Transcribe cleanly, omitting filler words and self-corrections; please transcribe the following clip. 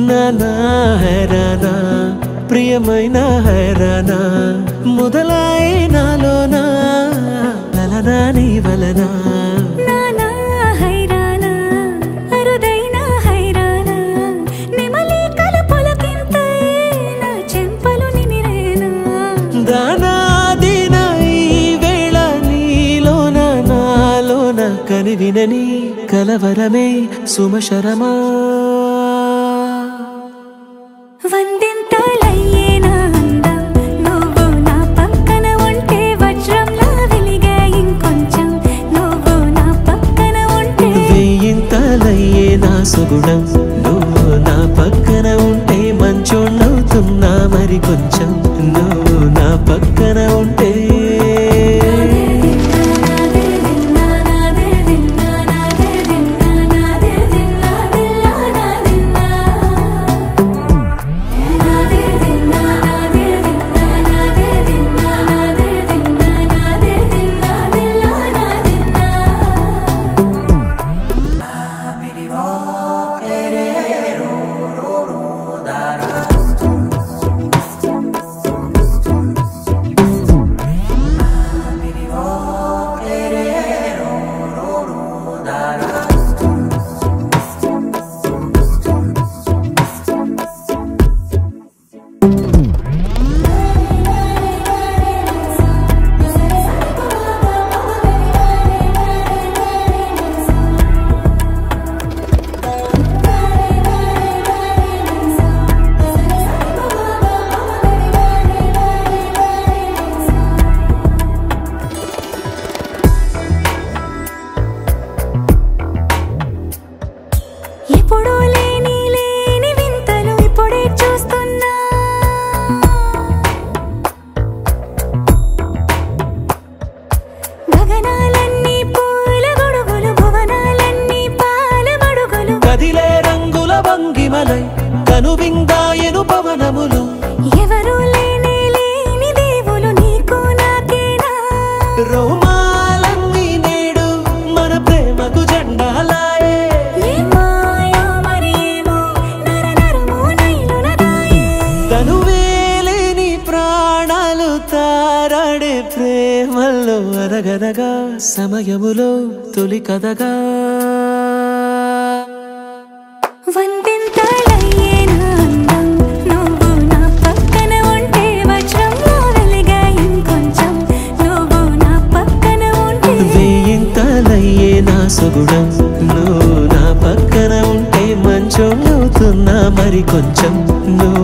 నానా హైరానా ప్రియమైన హైరానా మొదలాయి నాలోనా లలనా నీ వలనా నానా హైరానా అరుదైన హైరానా నిమలి కలుపులకింతై నా చెంపలు నిమిరేనా దానా దినా ఈ వేళ నీలోన నాలోన కనివినని కలవరమే సుమశరమా వందింతలయ్యేనా అందం నువ్వు నా పక్కన ఉంటే వజ్రంలా వెలిగే ఇంకొంచెం నువ్వు నా పక్కన ఉంటే వెయ్యింతలయ్యేనా సుగుణం నువ్వు నా పక్కన ఉంటే మంచోళ్ళవుతున్నా మరి కొంచెం నువ్వు నా పక్కన ఉంటే ఎప్పుడూ లేని వింతలు ఇప్పుడే చూస్తున్నా గగనాలన్నీ పూల గొడుగులు భువనాలన్నీ పాల మడుగులు కదిలే రంగుల భంగిమలై కనువిందాయను పవనములు ఎవరూ లేని దేవులు నీకు నాకేనా రోమాలన్నీ నేడు మన ప్రేమకు జెండాలాయే తనువేలేని ప్రాణాలు తారాడే ప్రేమల్లో అరగనగా సమయములో తొలి కథగా వందింతలయ్యేనా అందం నువ్వు నా పక్కన ఉంటే వజ్రంలా వెలిగే ఇంకొంచెం నువ్వు నా పక్కన ఉంటే వెయ్యింతలయ్యేనా సుగుణం నువ్వు నా పక్కన ఉంటే మంచోళ్ళవుతున్నా మరి కొంచెం నువ్వు